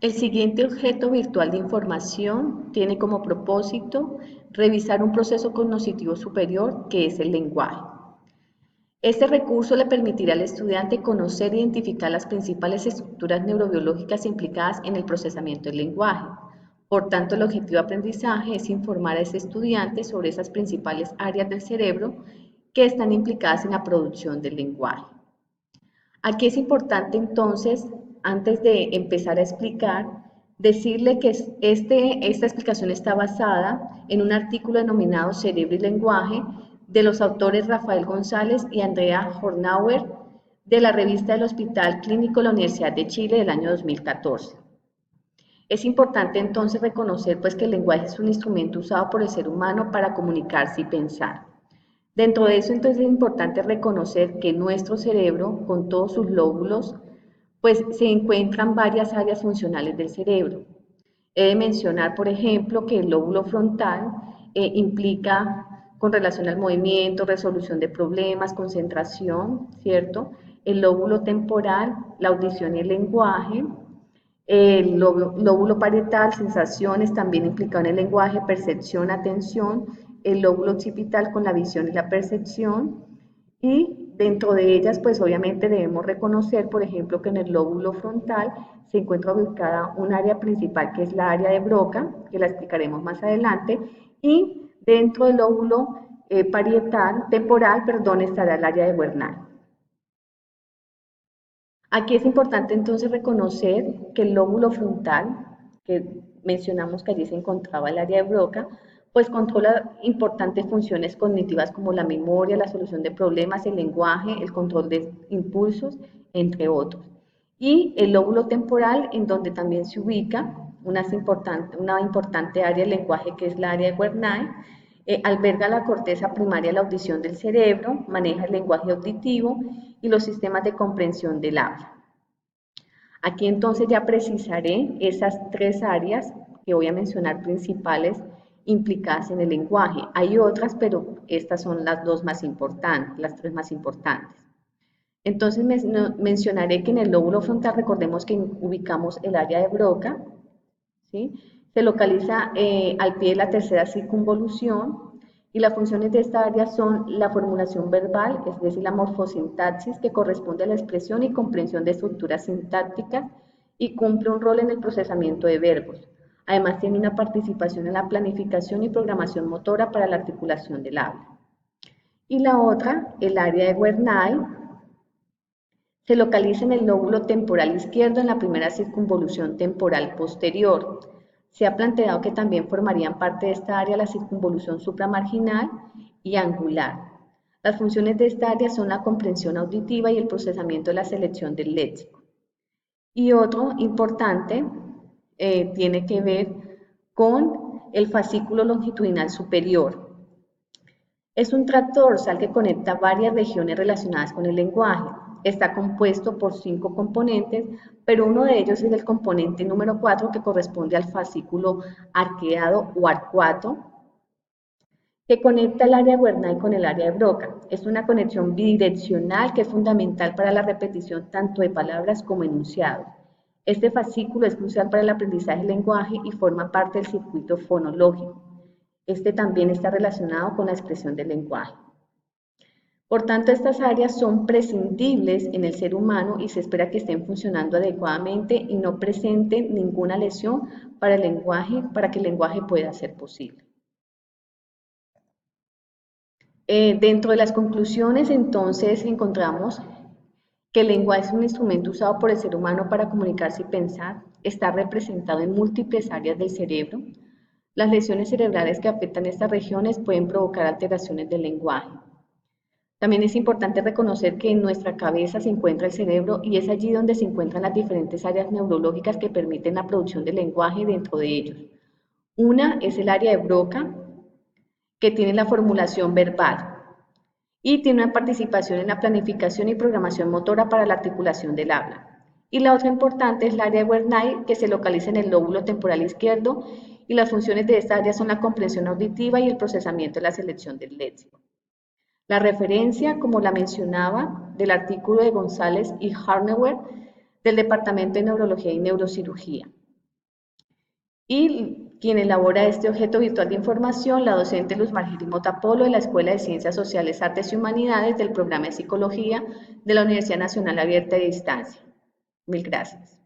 El siguiente objeto virtual de información tiene como propósito revisar un proceso cognitivo superior que es el lenguaje. Este recurso le permitirá al estudiante conocer e identificar las principales estructuras neurobiológicas implicadas en el procesamiento del lenguaje. Por tanto, el objetivo de aprendizaje es informar a ese estudiante sobre esas principales áreas del cerebro que están implicadas en la producción del lenguaje. Aquí es importante entonces, antes de empezar a explicar, decirle que esta explicación está basada en un artículo denominado Cerebro y Lenguaje de los autores Rafael González y Andrea Hornauer de la revista del Hospital Clínico de la Universidad de Chile del año 2014. Es importante entonces reconocer pues, que el lenguaje es un instrumento usado por el ser humano para comunicarse y pensar. Dentro de eso, entonces, es importante reconocer que nuestro cerebro, con todos sus lóbulos, pues se encuentran varias áreas funcionales del cerebro. He de mencionar, por ejemplo, que el lóbulo frontal implica con relación al movimiento, resolución de problemas, concentración, ¿cierto? El lóbulo temporal, la audición y el lenguaje. El lóbulo parietal, sensaciones, también implicado en el lenguaje, percepción, atención. El lóbulo occipital con la visión y la percepción. Y dentro de ellas, pues obviamente debemos reconocer, por ejemplo, que en el lóbulo frontal se encuentra ubicada un área principal que es la área de Broca, que la explicaremos más adelante, y dentro del lóbulo temporal, perdón, estará el área de Wernicke. Aquí es importante entonces reconocer que el lóbulo frontal, que mencionamos que allí se encontraba el área de Broca, pues controla importantes funciones cognitivas como la memoria, la solución de problemas, el lenguaje, el control de impulsos, entre otros. Y el lóbulo temporal, en donde también se ubica una importante área del lenguaje que es la área de Wernicke, alberga la corteza primaria de la audición del cerebro, maneja el lenguaje auditivo y los sistemas de comprensión del habla. Aquí entonces ya precisaré esas tres áreas que voy a mencionar principales implicadas en el lenguaje. Hay otras, pero estas son las dos más importantes, las tres más importantes. Entonces mencionaré que en el lóbulo frontal, recordemos que ubicamos el área de Broca, ¿sí? Se localiza al pie de la tercera circunvolución y las funciones de esta área son la formulación verbal, es decir, la morfosintaxis, que corresponde a la expresión y comprensión de estructuras sintácticas y cumple un rol en el procesamiento de verbos. Además, tiene una participación en la planificación y programación motora para la articulación del habla. Y la otra, el área de Wernicke, se localiza en el lóbulo temporal izquierdo en la primera circunvolución temporal posterior. Se ha planteado que también formarían parte de esta área la circunvolución supramarginal y angular. Las funciones de esta área son la comprensión auditiva y el procesamiento de la selección del léxico. Y otro importante tiene que ver con el fascículo longitudinal superior. Es un tracto dorsal que conecta varias regiones relacionadas con el lenguaje. Está compuesto por 5 componentes, pero uno de ellos es el componente número 4 que corresponde al fascículo arqueado o arcuato, que conecta el área de Wernicke con el área de Broca. Es una conexión bidireccional que es fundamental para la repetición tanto de palabras como enunciados. Este fascículo es crucial para el aprendizaje del lenguaje y forma parte del circuito fonológico. Este también está relacionado con la expresión del lenguaje. Por tanto, estas áreas son prescindibles en el ser humano y se espera que estén funcionando adecuadamente y no presenten ninguna lesión para el lenguaje, para que el lenguaje pueda ser posible. Dentro de las conclusiones, entonces, encontramos que el lenguaje es un instrumento usado por el ser humano para comunicarse y pensar, está representado en múltiples áreas del cerebro. Las lesiones cerebrales que afectan estas regiones pueden provocar alteraciones del lenguaje. También es importante reconocer que en nuestra cabeza se encuentra el cerebro y es allí donde se encuentran las diferentes áreas neurológicas que permiten la producción del lenguaje dentro de ellos. Una es el área de Broca, que tiene la formulación verbal y tiene una participación en la planificación y programación motora para la articulación del habla. Y la otra importante es el área de Wernicke, que se localiza en el lóbulo temporal izquierdo y las funciones de esta área son la comprensión auditiva y el procesamiento de la selección del léxico. La referencia, como la mencionaba, del artículo de González y Hornauer del Departamento de Neurología y Neurocirugía. Y quien elabora este objeto virtual de información, la docente Luz Margery Mota Polo de la Escuela de Ciencias Sociales, Artes y Humanidades del programa de Psicología de la Universidad Nacional Abierta de Distancia. Mil gracias.